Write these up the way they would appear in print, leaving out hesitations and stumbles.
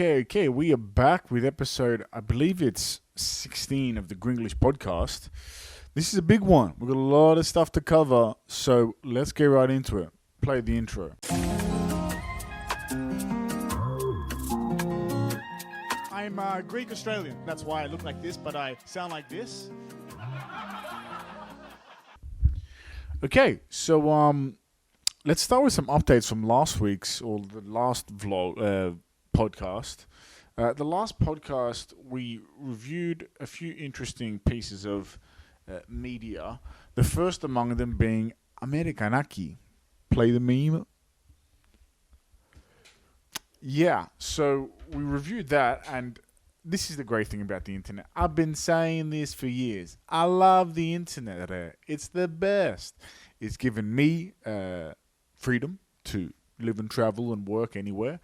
Okay, we are back with episode, I believe it's 16 of the Grenglish podcast. This is a big one. We've got a lot of stuff to cover, so let's get right into it. Play the intro. I'm Greek Australian. That's why I look like this, but I sound like this. Okay, so let's start with some updates from last week's or the last podcast. The last podcast, we reviewed a few interesting pieces of media. The first among them being Amerikanaki. Play the meme. Yeah, so we reviewed that, and this is the great thing about the internet. I've been saying this for years. I love the internet. It's the best. It's given me freedom to live and travel and work anywhere.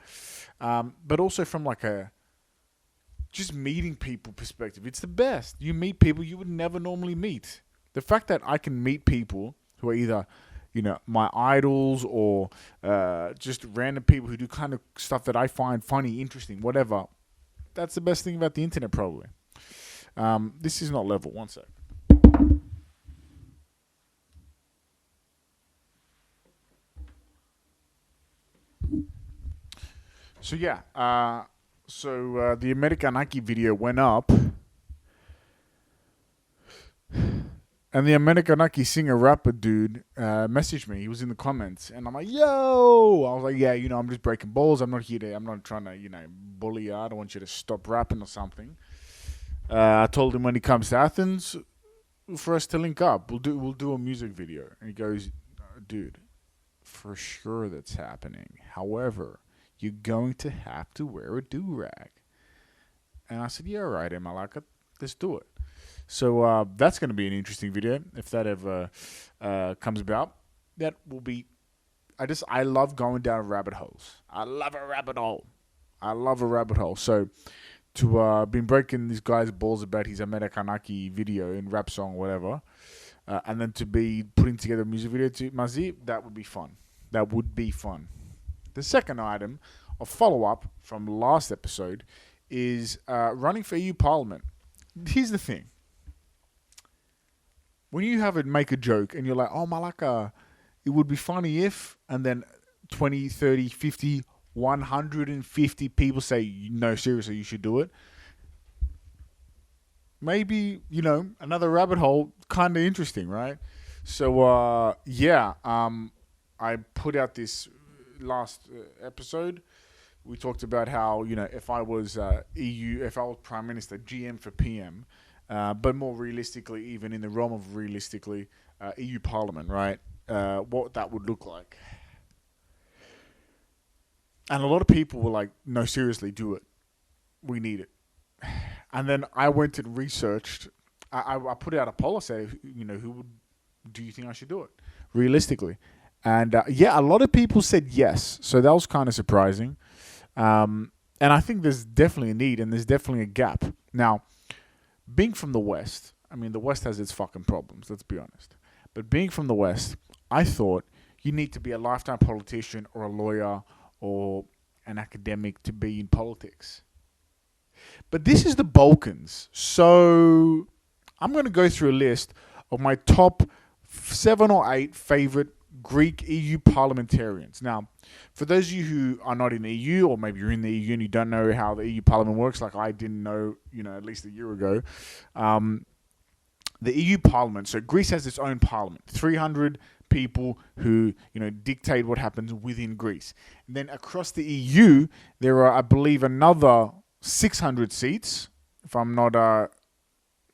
But also from like a just meeting people perspective, it's the best. You meet people you would never normally meet. The fact that I can meet people who are either, my idols or just random people who do kind of stuff that I find funny, interesting, whatever. That's the best thing about the internet, probably. This is not level. One sec. So yeah, the Amerikanaki video went up, and the Amerikanaki singer rapper dude messaged me. He was in the comments, and I'm like, "Yo!" I was like, "Yeah, I'm just breaking balls. I'm not trying to, bully you. I don't want you to stop rapping or something." I told him when he comes to Athens, for us to link up, we'll do a music video, and he goes, "Dude, for sure that's happening. However, you're going to have to wear a do-rag." And I said, "Yeah, all right, Malaka, let's do it." So that's going to be an interesting video if that ever comes about. That will be. I love going down rabbit holes. I love a rabbit hole. So to been breaking this guy's balls about his Amerikanaki video in rap song, whatever, and then to be putting together a music video to Mazi, that would be fun. The second item of follow-up from last episode is running for EU Parliament. Here's the thing. When you make a joke and you're like, "Oh, Malaka, it would be funny if," and then 20, 30, 50, 150 people say, "No, seriously, you should do it." Maybe, another rabbit hole, kind of interesting, right? So, I put out this last episode. We talked about how, if I was if I was Prime Minister, GM for PM, but more realistically, even in the realm of realistically, EU Parliament, right? What that would look like. And a lot of people were like, "No, seriously, do it. We need it." And then I went and researched. I put out a poll. I said, do you think I should do it? Realistically. And a lot of people said yes. So that was kind of surprising. And I think there's definitely a need and there's definitely a gap. Now, being from the West, the West has its fucking problems, let's be honest. But being from the West, I thought you need to be a lifetime politician or a lawyer or an academic to be in politics. But this is the Balkans. So I'm going to go through a list of my top 7 or 8 favorite Greek EU parliamentarians. Now, for those of you who are not in the EU, or maybe you're in the EU and you don't know how the EU Parliament works, like I didn't know, at least a year ago, the EU Parliament, so Greece has its own parliament, 300 people who, dictate what happens within Greece. And then across the EU, there are, I believe, another 600 seats, if I'm not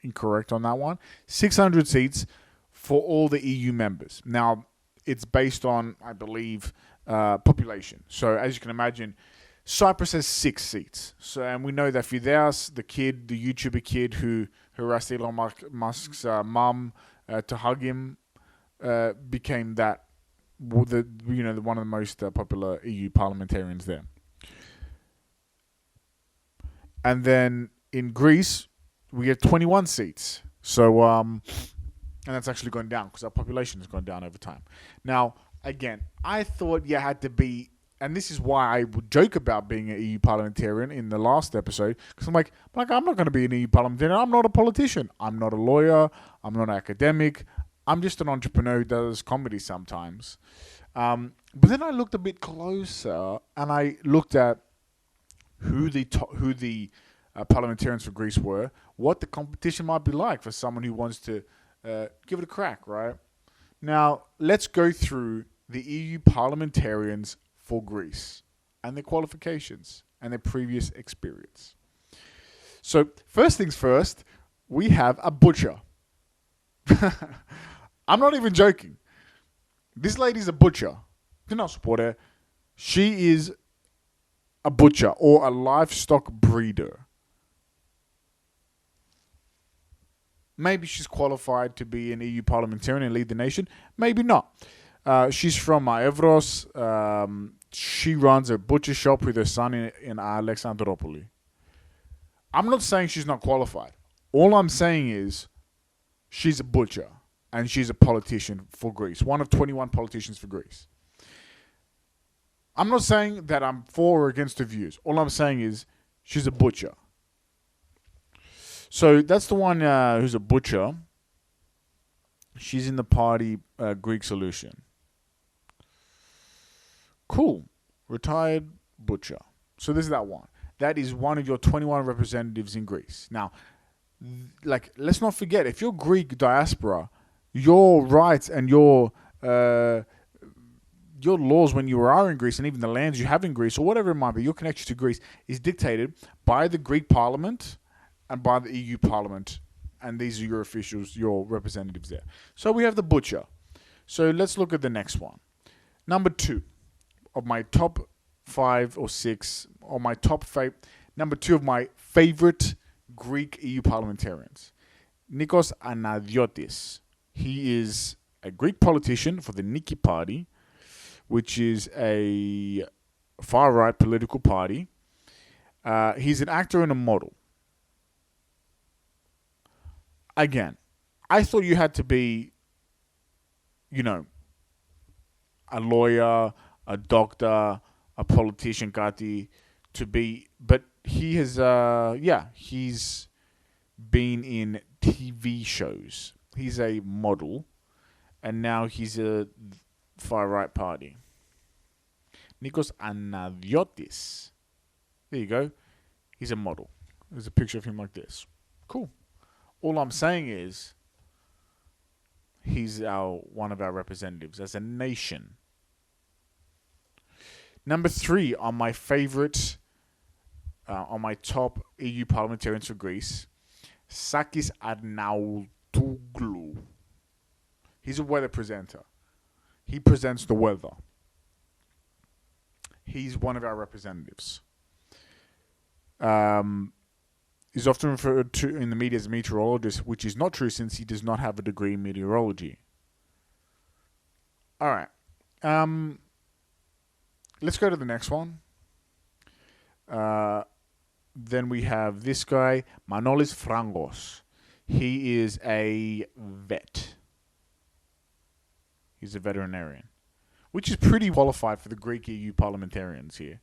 incorrect on that one, 600 seats for all the EU members. Now, it's based on, I believe, population. So as you can imagine, Cyprus has 6 seats. So, and we know that Fideas, the YouTuber kid who harassed Elon Musk's mum to hug him, became one of the most popular EU parliamentarians there. And then in Greece, we have 21 seats. So, and that's actually gone down because our population has gone down over time. Now, again, I thought you had to be and this is why I would joke about being an EU parliamentarian in the last episode, because I'm like, I'm not going to be an EU parliamentarian. I'm not a politician. I'm not a lawyer. I'm not an academic. I'm just an entrepreneur who does comedy sometimes. But then I looked a bit closer, and I looked at who the parliamentarians for Greece were, what the competition might be like for someone who wants to give it a crack, right? Now, let's go through the EU parliamentarians for Greece and their qualifications and their previous experience. So, first things first, we have a butcher. I'm not even joking. This lady's a butcher. Do not support her. She is a butcher or a livestock breeder. Maybe she's qualified to be an EU parliamentarian and lead the nation. Maybe not. She's from Evros. She runs a butcher shop with her son in Alexandropoli. I'm not saying she's not qualified. All I'm saying is she's a butcher and she's a politician for Greece. One of 21 politicians for Greece. I'm not saying that I'm for or against her views. All I'm saying is she's a butcher. So that's the one who's a butcher. She's in the party Greek Solution. Cool. Retired butcher. So this is that one. That is one of your 21 representatives in Greece. Now, let's not forget, if you're Greek diaspora, your rights and your laws when you are in Greece, and even the lands you have in Greece, or whatever it might be, your connection to Greece is dictated by the Greek Parliament and by the EU Parliament, and these are your officials, your representatives there. So we have the butcher. So let's look at the next one. Number 2 of my top 5 or 6, or my number 2 of my favorite Greek EU parliamentarians, Nikos Anadiotis. He is a Greek politician for the Niki Party, which is a far-right political party. He's an actor and a model. Again, I thought you had to be, a lawyer, a doctor, a politician, Kati, to be, but he has, he's been in TV shows. He's a model, and now he's a far-right party. Nikos Anadiotis. There you go. He's a model. There's a picture of him like this. Cool. All I'm saying is he's one of our representatives as a nation. Number 3 on my favorite, on my top EU parliamentarians for Greece, Sakis Arnaoutoglou. He's a weather presenter. He presents the weather. He's one of our representatives. He's often referred to in the media as a meteorologist, which is not true since he does not have a degree in meteorology. All right. Let's go to the next one. Then we have this guy, Manolis Frangos. He is a vet. He's a veterinarian, which is pretty qualified for the Greek EU parliamentarians here.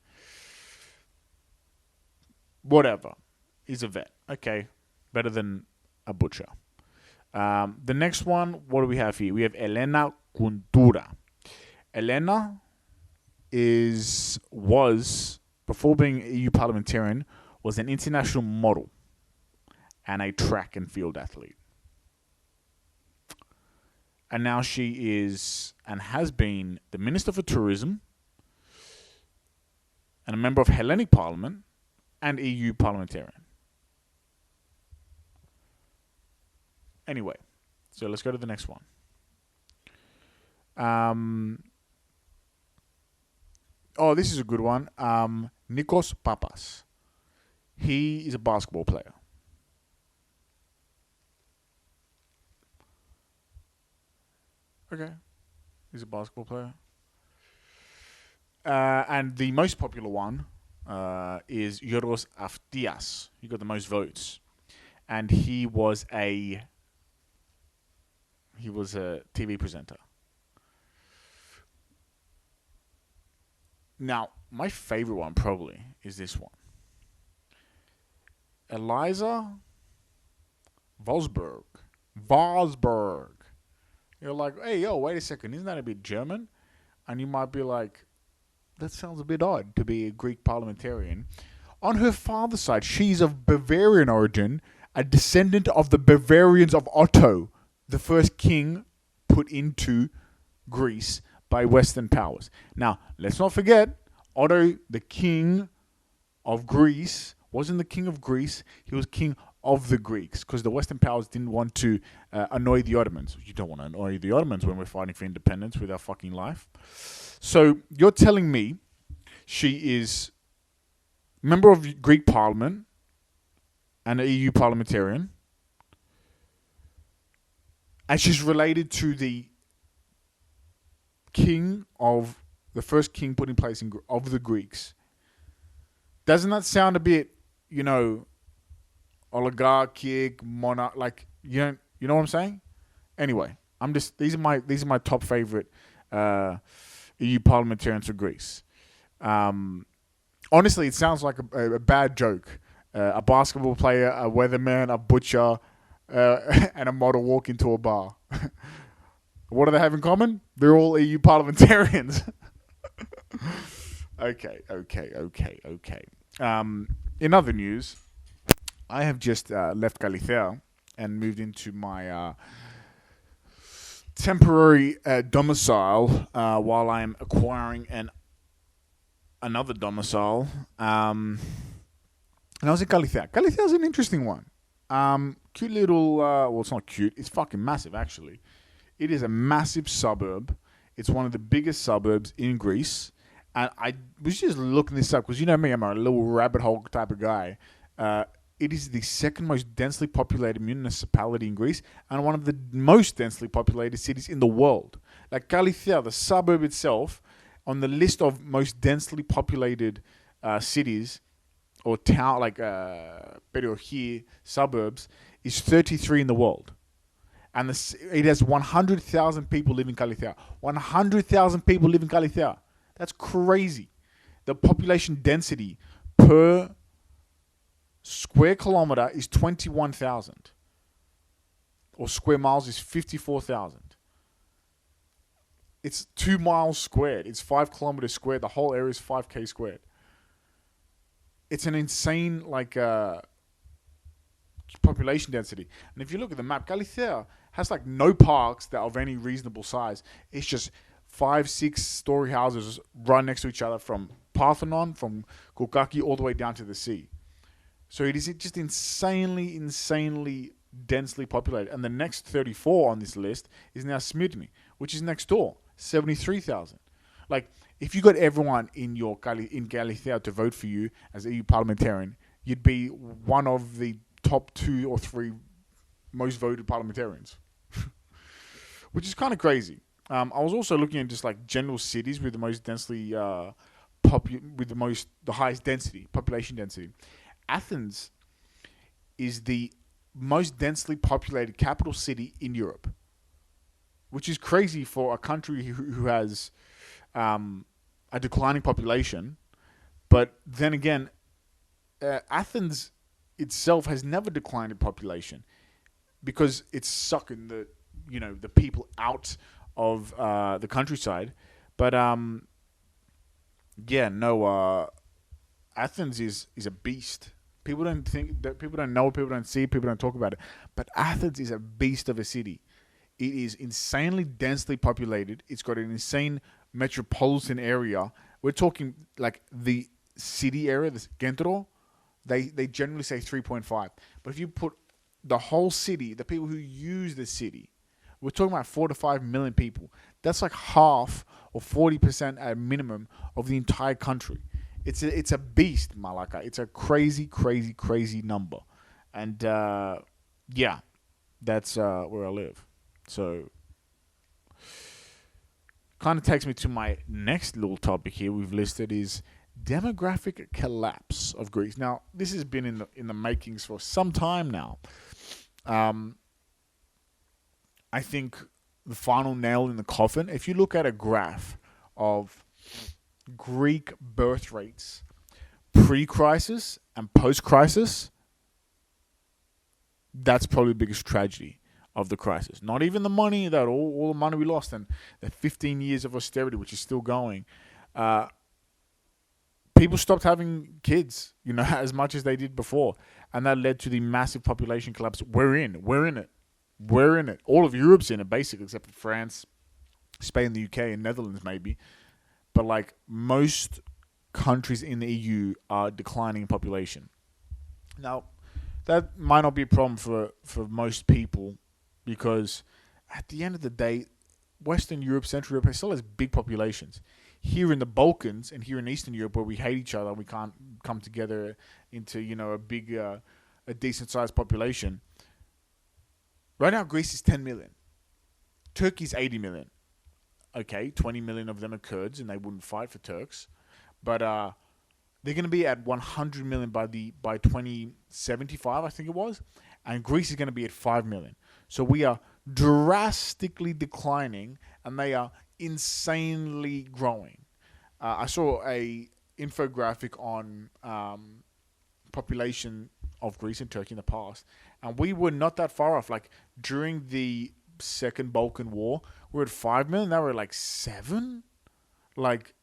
Whatever. He's a vet. Okay. Better than a butcher. The next one, what do we have here? We have Elena Kuntura. Elena was, before being EU parliamentarian, was an international model and a track and field athlete. And now she is and has been the Minister for Tourism and a member of Hellenic Parliament and EU parliamentarian. Anyway, so let's go to the next one. This is a good one. Nikos Papas. He is a basketball player. Okay. He's a basketball player. And the most popular one is Yorgos Aftias. He got the most votes. And he was a TV presenter. Now, my favorite one probably is this one. Eliza Vosberg. Vosberg. You're like, hey, yo, wait a second. Isn't that a bit German? And you might be like, that sounds a bit odd to be a Greek parliamentarian. On her father's side, she's of Bavarian origin, a descendant of the Bavarians of Otto, the first king put into Greece by Western powers. Now, let's not forget, Otto, the king of Greece, wasn't the king of Greece, he was king of the Greeks, because the Western powers didn't want to annoy the Ottomans. You don't want to annoy the Ottomans when we're fighting for independence with our fucking life. So, you're telling me she is member of Greek Parliament and an EU parliamentarian, and she's related to the first king put in place of the Greeks. Doesn't that sound a bit, oligarchic, monarch? Like, you know what I'm saying? Anyway, these are my top favorite EU parliamentarians for Greece. Honestly, it sounds like a bad joke. A basketball player, a weatherman, a butcher, and a model walk into a bar. What do they have in common? They're all EU parliamentarians. Okay. In other news, I have just left Galicia and moved into my temporary domicile while I'm acquiring another domicile. And I was in Galicia. Galicia is an interesting one. Cute little, well, it's not cute. It's fucking massive, actually. It is a massive suburb. It's one of the biggest suburbs in Greece. And I was just looking this up because you know me, I'm a little rabbit hole type of guy. It is the second most densely populated municipality in Greece and one of the most densely populated cities in the world. Like Galicia, the suburb itself, on the list of most densely populated cities or town, like periοχή, suburbs, is 33 in the world. And it has 100,000 people live in Galicia. 100,000 people live in Galicia. That's crazy. The population density per square kilometer is 21,000. Or square miles is 54,000. It's 2 miles squared. It's 5 kilometers squared. The whole area is 5k squared. It's an insane, population density. And if you look at the map, Galicia has no parks that are of any reasonable size. It's just 5-6 story houses right next to each other from Parthenon, from Koukaki, all the way down to the sea. So it is just insanely densely populated. And the next 34 on this list is now Smyrni, which is next door, 73,000. If you got everyone in Galicia to vote for you as EU parliamentarian, you'd be one of the top 2 or 3 most voted parliamentarians, which is kind of crazy. I was also looking at just general cities with the most densely the highest density, population density. Athens is the most densely populated capital city in Europe, which is crazy for a country who has a declining population. But then again, Athens itself has never declined in population because it's sucking the people out of the countryside. But Athens is a beast. People don't know, people don't see it, people don't talk about it. But Athens is a beast of a city. It is insanely densely populated. It's got an insane metropolitan area. We're talking the city area, the Kentro, they generally say 3.5. But if you put the whole city, the people who use the city, we're talking about 4 to 5 million people. That's half or 40% at a minimum of the entire country. It's a beast, Malaka. It's a crazy number. And that's where I live. So kind of takes me to my next little topic here we've listed is demographic collapse of Greece. Now, this has been in the makings for some time now. I think the final nail in the coffin, if you look at a graph of Greek birth rates pre-crisis and post-crisis, that's probably the biggest tragedy of the crisis. Not even the money, that all the money we lost and the 15 years of austerity, which is still going. People stopped having kids, as much as they did before. And that led to the massive population collapse. We're in it. All of Europe's in it, basically, except for France, Spain, the UK, and Netherlands, maybe. But like most countries in the EU are declining in population. Now, that might not be a problem for most people, because at the end of the day, Western Europe, Central Europe still has big populations. Here in the Balkans and here in Eastern Europe, where we hate each other, we can't come together into a big, a decent sized population. Right now, Greece is 10 million. Turkey's 80 million. Okay, 20 million of them are Kurds, and they wouldn't fight for Turks, but they're going to be at 100 million by 2075, I think it was, and Greece is going to be at 5 million. So we are drastically declining, and they are insanely growing. I saw a infographic on population of Greece and Turkey in the past, and we were not that far off. Like during the Second Balkan War, we were at 5 million. Now we're like 7. Like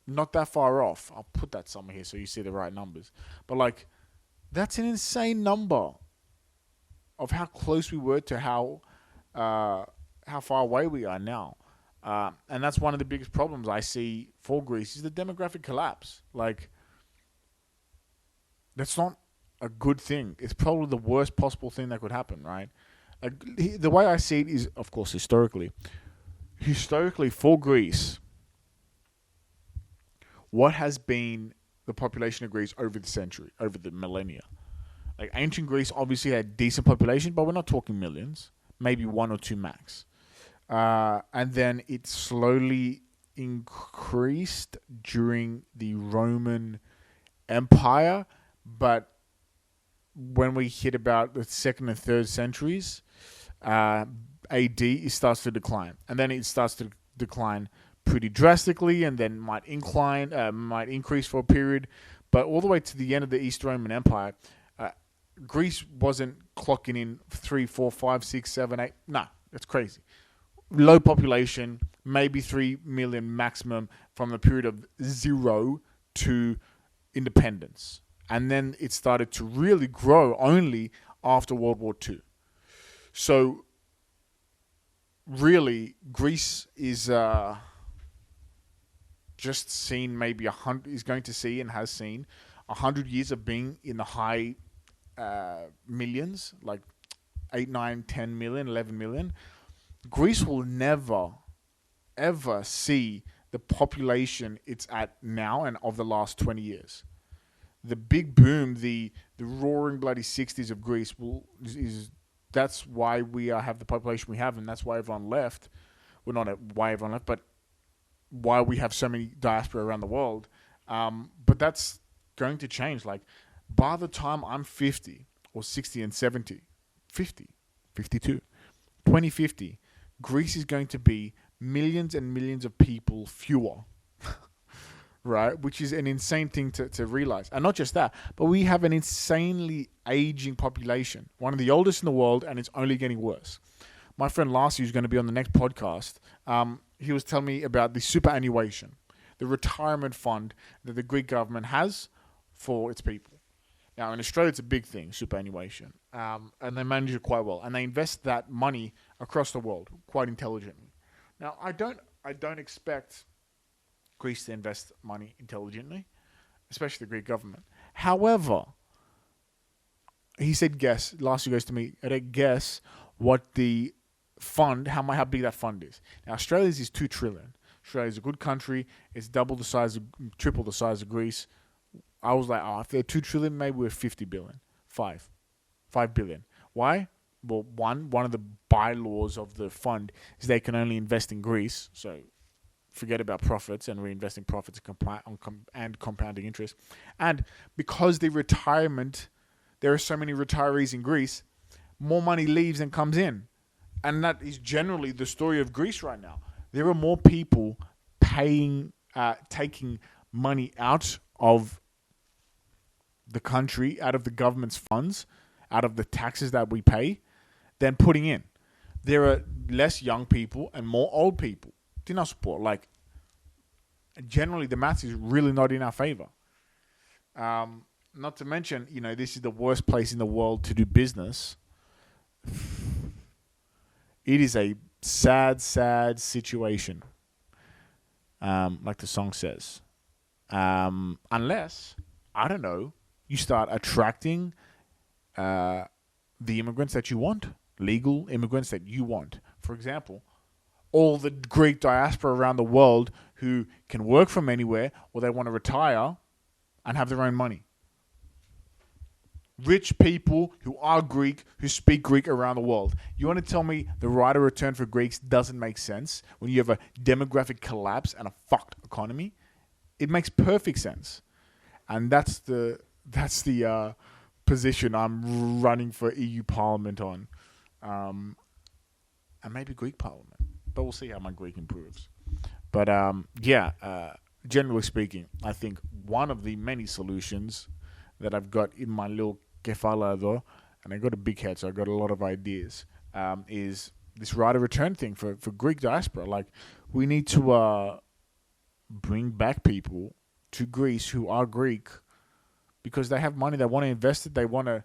not that far off. I'll put that somewhere here so you see the right numbers. But like that's an insane number of how close we were to how far away we are now. And that's one of the biggest problems I see for Greece is the demographic collapse. Like, that's not a good thing. It's probably the worst possible thing that could happen, right? Like, the way I see it is, of course, historically for Greece, what has been the population of Greece over the millennia? Like, ancient Greece obviously had decent population, but we're not talking millions, maybe 1 or 2 max. And then it slowly increased during the Roman Empire, but when we hit about the 2nd and 3rd centuries, AD, it starts to decline. And then it starts to decline pretty drastically, and then might increase for a period. But all the way to the end of the East Roman Empire, Greece wasn't clocking in 3, 4, 5, 6, 7, 8. No, that's crazy. Low population, maybe 3 million maximum from the period of 0 to independence. And then it started to really grow only after World War II. So really, Greece is just seen maybe 100, is going to see and has seen 100 years of being in the high millions, like 8, 9, 10 million, 11 million. Greece will never, ever see the population it's at now and of the last 20 years. The big boom, the roaring bloody 60s of Greece that's why we have the population we have, and that's why everyone left. Well, not why everyone left, but why we have so many diaspora around the world. But that's going to change. Like, by the time I'm 50 or 60 and 70, 50, 52, 2050, Greece is going to be millions and millions of people fewer, right? Which is an insane thing to realize. And not just that, but we have an insanely aging population, one of the oldest in the world, and it's only getting worse. My friend Lassie, who's going to be on the next podcast, he was telling me about the superannuation, the retirement fund that the Greek government has for its people. Now, in Australia, it's a big thing, superannuation, and they manage it quite well, and they invest that money across the world quite intelligently. Now, I don't expect Greece to invest money intelligently, especially the Greek government. However, he said, guess. Last year goes to me, guess what the fund, how big that fund is. Now, Australia's is 2 trillion. Australia's a good country. It's triple the size of Greece. I was like, if they're 2 trillion, maybe we're 50 billion. 5 billion. Why? Well, one of the bylaws of the fund is they can only invest in Greece. So forget about profits and reinvesting profits and compounding interest. And because there are so many retirees in Greece, more money leaves than comes in. And that is generally the story of Greece right now. There are more people taking money out of the country, out of the government's funds, out of the taxes that we pay, than putting in. There are less young people and more old people. Do not support. Like, generally, the maths is really not in our favor. Not to mention, this is the worst place in the world to do business. It is a sad, sad situation. Like the song says. Unless, I don't know, you start attracting the immigrants that you want, legal immigrants that you want. For example, all the Greek diaspora around the world who can work from anywhere, or they want to retire and have their own money. Rich people who are Greek, who speak Greek around the world. You want to tell me the right of return for Greeks doesn't make sense when you have a demographic collapse and a fucked economy? It makes perfect sense. And that's the position I'm running for EU Parliament on. And maybe Greek Parliament. But we'll see how my Greek improves. But generally speaking, I think one of the many solutions that I've got in my little kefala though, and I got a big head, so I got a lot of ideas, is this right of return thing for Greek diaspora. Like, we need to bring back people to Greece who are Greek because they have money, they want to invest it, they want to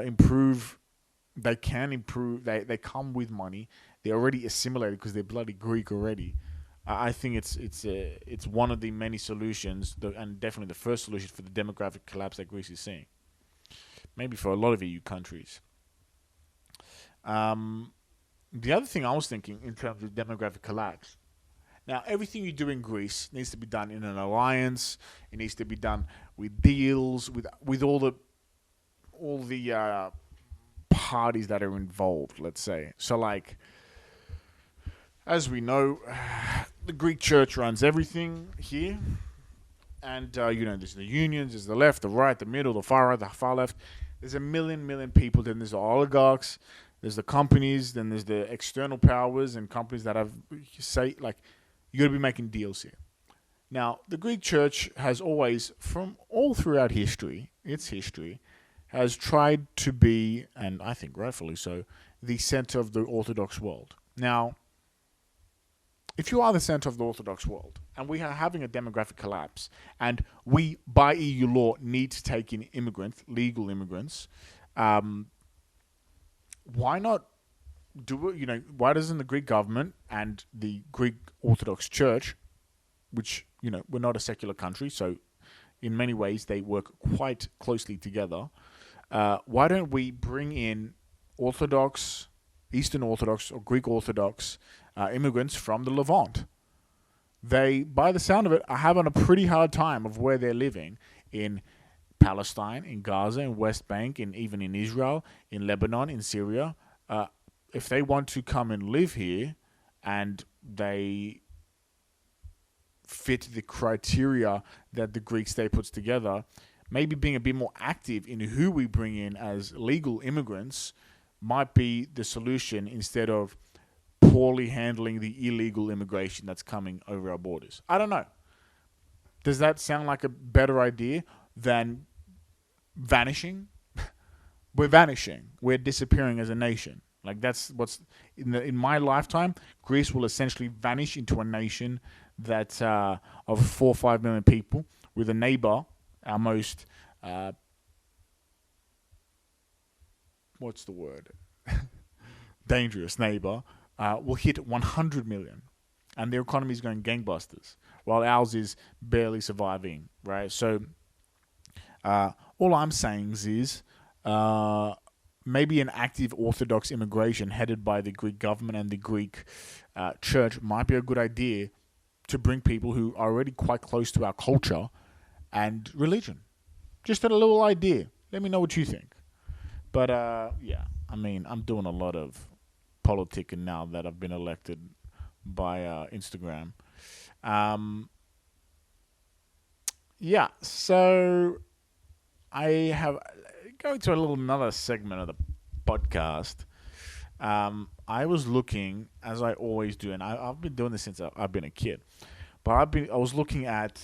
improve, they can improve, they come with money, they're already assimilated because they're bloody Greek already. I think it's one of the many solutions, and definitely the first solution for the demographic collapse that Greece is seeing. Maybe for a lot of EU countries. The other thing I was thinking in terms of demographic collapse, now everything you do in Greece needs to be done in an alliance. It needs to be done with deals with all the parties that are involved. Let's say so. Like, as we know, the Greek church runs everything here. And, there's the unions, there's the left, the right, the middle, the far right, the far left. There's a million people. Then there's the oligarchs, there's the companies, then there's the external powers and companies that have, you got to be making deals here. Now, the Greek church has always, from all throughout history, has tried to be, and I think rightfully so, the center of the Orthodox world. Now, if you are the center of the Orthodox world, and we are having a demographic collapse, and we, by EU law, need to take in immigrants, legal immigrants, why not do it? Why doesn't the Greek government and the Greek Orthodox Church, which, we're not a secular country, so in many ways they work quite closely together, why don't we bring in Orthodox, Eastern Orthodox, or Greek Orthodox immigrants from the Levant? They, by the sound of it, are having a pretty hard time of where they're living in Palestine, in Gaza, in West Bank, even in Israel, in Lebanon, in Syria. If they want to come and live here and they fit the criteria that the Greek state puts together, maybe being a bit more active in who we bring in as legal immigrants might be the solution instead of poorly handling the illegal immigration that's coming over our borders. I don't know. Does that sound like a better idea than vanishing? We're vanishing. We're disappearing as a nation. Like, that's what's in my lifetime. Greece will essentially vanish into a nation that of 4 or 5 million people, with a neighbor, our most what's the word? dangerous neighbor, will hit 100 million. And their economy is going gangbusters, while ours is barely surviving, right? So all I'm saying is maybe an active Orthodox immigration headed by the Greek government and the Greek church might be a good idea to bring people who are already quite close to our culture and religion. Just a little idea. Let me know what you think. But yeah, I mean, I'm doing a lot of politicking now that I've been elected by Instagram. Yeah, so I have going to another segment of the podcast. I was looking, as I always do, and I've been doing this since I've been a kid. But I was looking at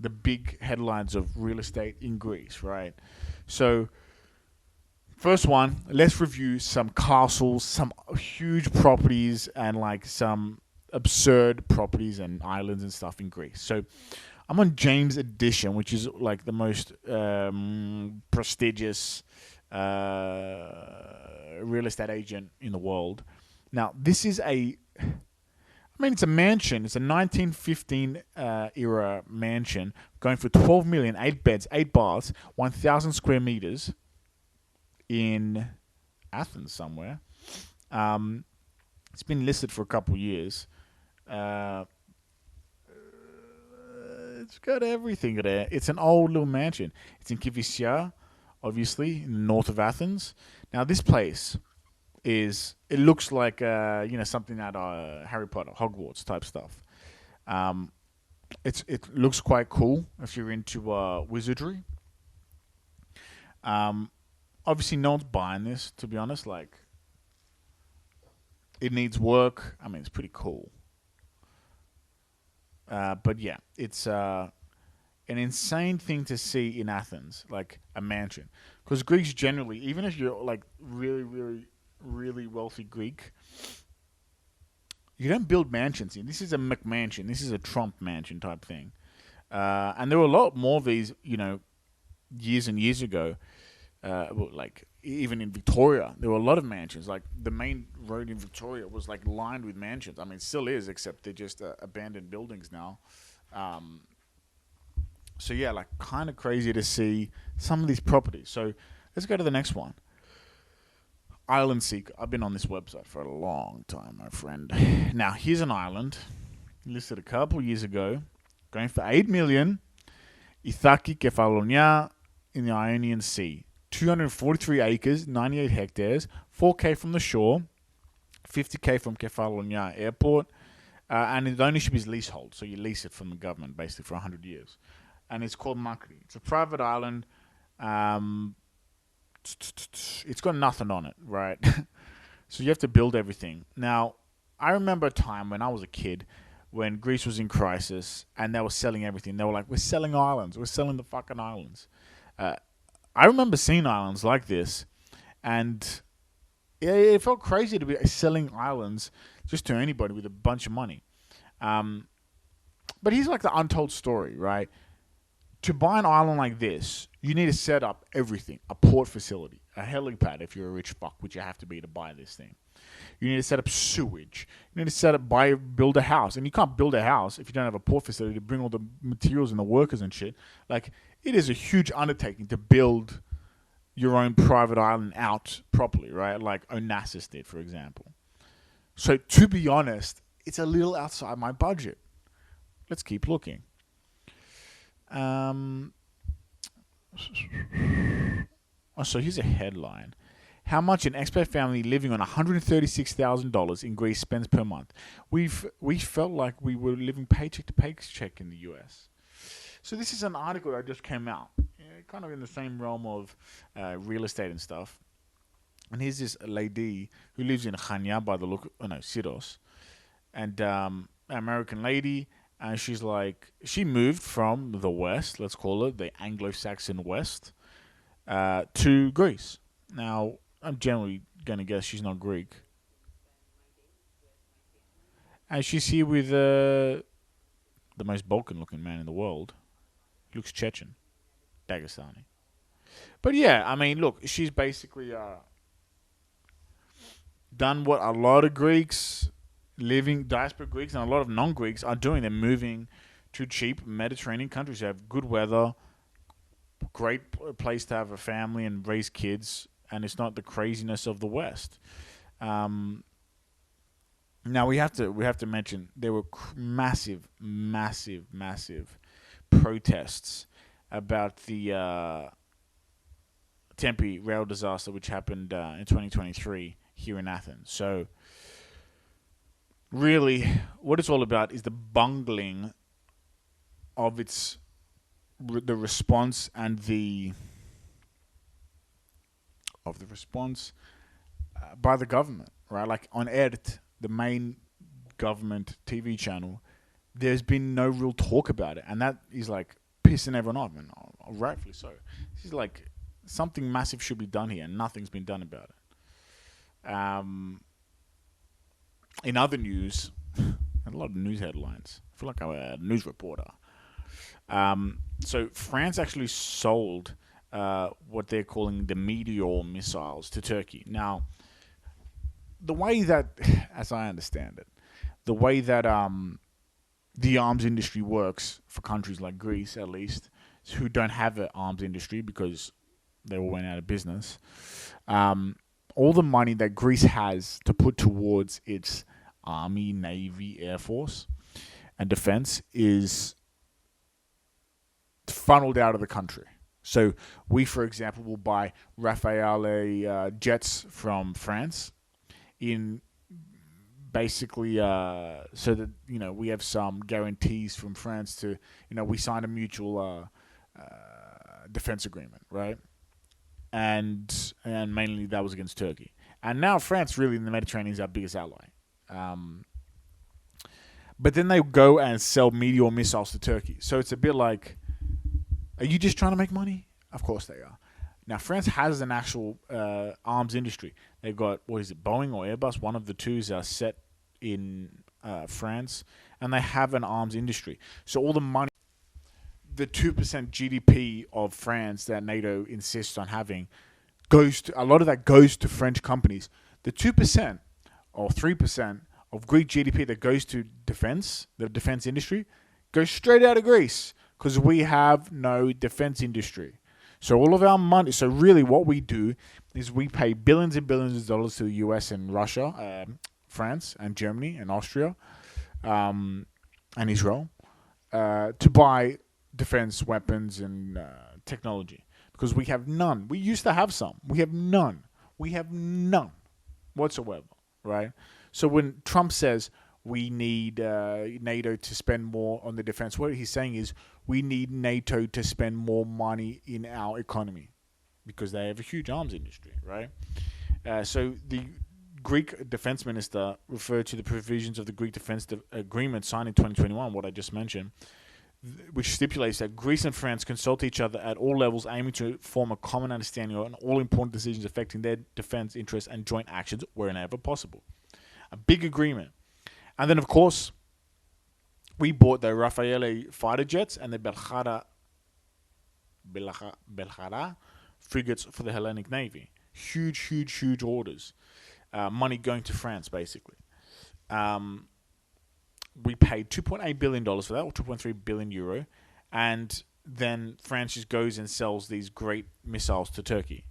the big headlines of real estate in Greece, right? So, first one, let's review some castles, some huge properties, and like some absurd properties and islands and stuff in Greece. So, I'm on James Edition, which is like the most prestigious real estate agent in the world. Now, this is it's a mansion. It's a 1915 era mansion going for 12 million, 8 beds, 8 baths, 1,000 square meters in Athens somewhere. It's been listed for a couple years. It's got everything there. It's an old little mansion. It's in Kivisia, obviously, in the north of Athens. Now, this place it looks like something out of Harry Potter, Hogwarts type stuff. It looks quite cool if you're into wizardry. Obviously, no one's buying this, to be honest. Like, it needs work. I mean, it's pretty cool. But yeah, it's an insane thing to see in Athens, like a mansion. Because Greeks generally, even if you're like really, really, really wealthy Greek, you don't build mansions here. This is a McMansion. This is a Trump mansion type thing. And there were a lot more of these, years and years ago. Like even in Victoria, there were a lot of mansions. Like the main road in Victoria was like lined with mansions. I mean, it still is, except they're just abandoned buildings now. So yeah, like kind of crazy to see some of these properties. So let's go to the next one. Island Seeker. I've been on this website for a long time, my friend. Now here's an island listed a couple years ago, going for 8 million. Ithaki Kefalonia in the Ionian Sea. 243 acres, 98 hectares, 4K from the shore, 50K from Kefalonia Airport, and the ownership is leasehold, so you lease it from the government basically for 100 years. And it's called Makri. It's a private island. It's got nothing on it, right? So you have to build everything. Now, I remember a time when I was a kid when Greece was in crisis and they were selling everything. They were like, we're selling islands. We're selling the fucking islands. I remember seeing islands like this, and it felt crazy to be selling islands just to anybody with a bunch of money. But here's like the untold story, right? To buy an island like this, you need to set up everything. A port facility, a helipad if you're a rich fuck, which you have to be to buy this thing. You need to set up sewage. You need to build a house. And you can't build a house if you don't have a port facility to bring all the materials and the workers and shit. Like, it is a huge undertaking to build your own private island out properly, right? Like Onassis did, for example. So, to be honest, it's a little outside my budget. Let's keep looking. So here's a headline. How much an expat family living on $136,000 in Greece spends per month. We felt like we were living paycheck to paycheck in the US. So this is an article that just came out, kind of in the same realm of real estate and stuff. And here's this lady who lives in Chania by the look, Syros, and an American lady. And she's like, she moved from the West, let's call it the Anglo-Saxon West, to Greece. Now, I'm generally going to guess she's not Greek. And she's here with the most Balkan-looking man in the world. He looks Chechen, Dagestani. But yeah, I mean, look, she's basically done what a lot of Greeks, living diaspora Greeks, and a lot of non-Greeks are doing. They're moving to cheap Mediterranean countries that have good weather, great place to have a family and raise kids, and it's not the craziness of the West. Now we have to mention there were massive protests about the Tempe rail disaster, which happened in 2023 here in Athens. So really, what it's all about is the bungling of the response and the response by the government, right? Like on ERT, the main government TV channel, there's been no real talk about it, and that is like pissing everyone off, and rightfully so. This is like something massive should be done here, and nothing's been done about it. In other news, a lot of news headlines. I feel like I'm a news reporter. So France actually sold what they're calling the Meteor missiles to Turkey. Now, the way that, as I understand it, the way that the arms industry works for countries like Greece, at least, who don't have an arms industry because they all went out of business, all the money that Greece has to put towards its army, navy, air force, and defense is funneled out of the country. So we, for example, will buy Rafale jets from France in basically so that, you know, we have some guarantees from France to, you know, we signed a mutual defense agreement, right? And mainly that was against Turkey. And now France really in the Mediterranean is our biggest ally. But then they go and sell Meteor missiles to Turkey. So it's a bit like, are you just trying to make money? Of course they are. Now, France has an actual arms industry. They've got, what is it, Boeing or Airbus? One of the two are set in France. And they have an arms industry. So all the money, the 2% GDP of France that NATO insists on having, a lot of that goes to French companies. The 2% or 3% of Greek GDP that goes to defense, the defense industry, goes straight out of Greece because we have no defense industry. So all of our money, so really what we do is we pay billions and billions of dollars to the US and Russia, France and Germany and Austria, and Israel, to buy defense weapons and technology because we have none. We used to have some. We have none. We have none whatsoever, right? So when Trump says we need NATO to spend more on the defense, what he's saying is we need NATO to spend more money in our economy because they have a huge arms industry, right? So the Greek defense minister referred to the provisions of the Greek defense agreement signed in 2021, what I just mentioned, which stipulates that Greece and France consult each other at all levels, aiming to form a common understanding on all important decisions affecting their defense interests and joint actions wherever possible. A big agreement. And then, of course, we bought the Rafale fighter jets and the Belhara frigates for the Hellenic Navy. Huge, huge, huge orders. Money going to France, basically. We paid $2.8 billion for that, or 2.3 billion euro, and then France just goes and sells these great missiles to Turkey.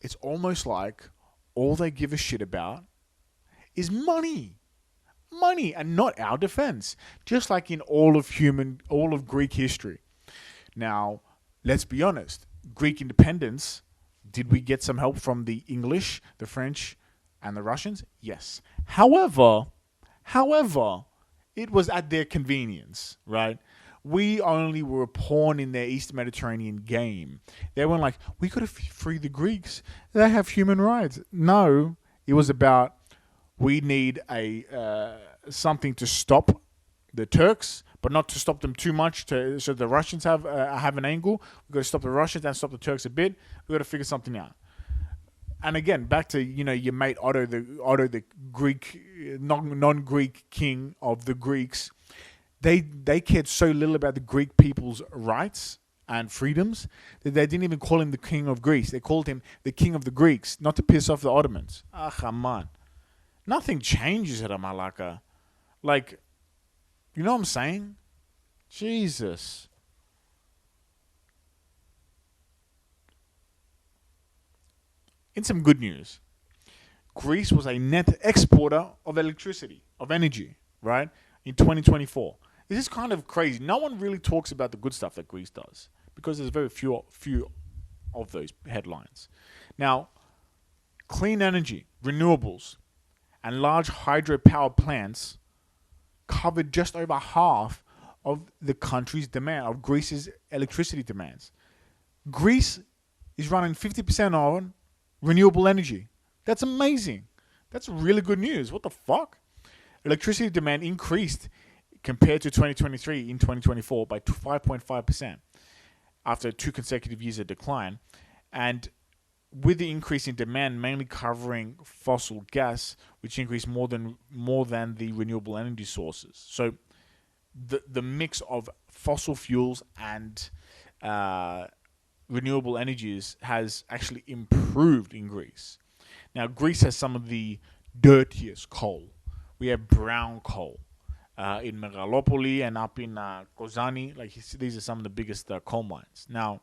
It's almost like all they give a shit about is money. Money, and not our defense. Just like in all of Greek history. Now, let's be honest. Greek independence, did we get some help from the English, the French, and the Russians? Yes. However, it was at their convenience, right? We only were a pawn in their East Mediterranean game. They weren't like, we got to free the Greeks. They have human rights. No, it was about, we need something to stop the Turks, but not to stop them too much, so the Russians have an angle. We've got to stop the Russians and stop the Turks a bit. We've got to figure something out. And again, back to, you know, your mate Otto, the Greek, non-Greek king of the Greeks. They cared so little about the Greek people's rights and freedoms that they didn't even call him the king of Greece. They called him the king of the Greeks, not to piss off the Ottomans. Ah, come on. Nothing changes at a Malacca. Like, you know what I'm saying? Jesus. In some good news, Greece was a net exporter of electricity, of energy, right, in 2024. This is kind of crazy. No one really talks about the good stuff that Greece does because there's very few of those headlines. Now, clean energy, renewables, and large hydropower plants covered just over half of the country's demand, of Greece's electricity demands. Greece is running 50% on renewable energy. That's amazing. That's really good news. What the fuck? Electricity demand increased compared to 2023 in 2024 by 5.5% after 2 consecutive years of decline. And with the increase in demand mainly covering fossil gas, which increased more than the renewable energy sources. So the mix of fossil fuels and renewable energies has actually improved in Greece. Now, Greece has some of the dirtiest coal. We have brown coal in Megalopoli and up in Kozani. Like, these are some of the biggest coal mines. Now,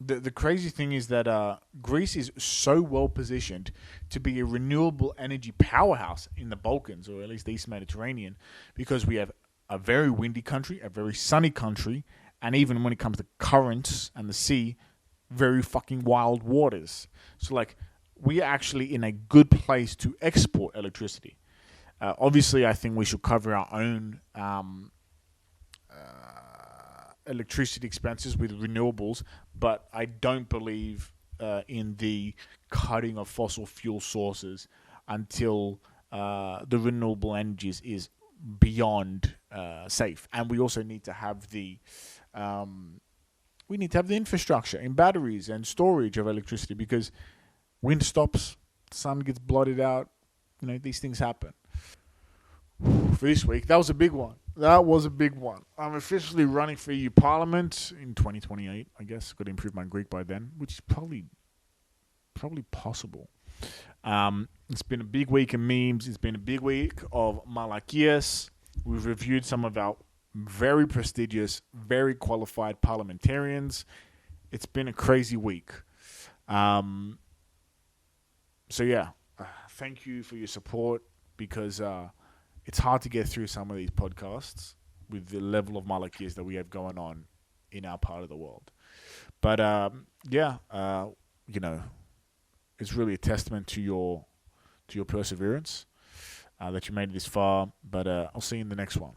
the crazy thing is that Greece is so well positioned to be a renewable energy powerhouse in the Balkans, or at least the East Mediterranean, because we have a very windy country, a very sunny country, and even when it comes to currents and the sea, very fucking wild waters. So, like, we are actually in a good place to export electricity. Obviously, I think we should cover our own electricity expenses with renewables, but I don't believe in the cutting of fossil fuel sources until the renewable energies is beyond safe. And we also need to have the infrastructure in batteries and storage of electricity, because wind stops, sun gets blotted out, these things happen. For this week, that was a big one. I'm officially running for EU Parliament in 2028, I guess. Got to improve my Greek by then, which is probably possible. It's been a big week of memes. It's been a big week of malakias. We've reviewed some of our very prestigious, very qualified parliamentarians. It's been a crazy week. So yeah, thank you for your support, because it's hard to get through some of these podcasts with the level of malakias that we have going on in our part of the world. But it's really a testament to your perseverance that you made it this far. But I'll see you in the next one.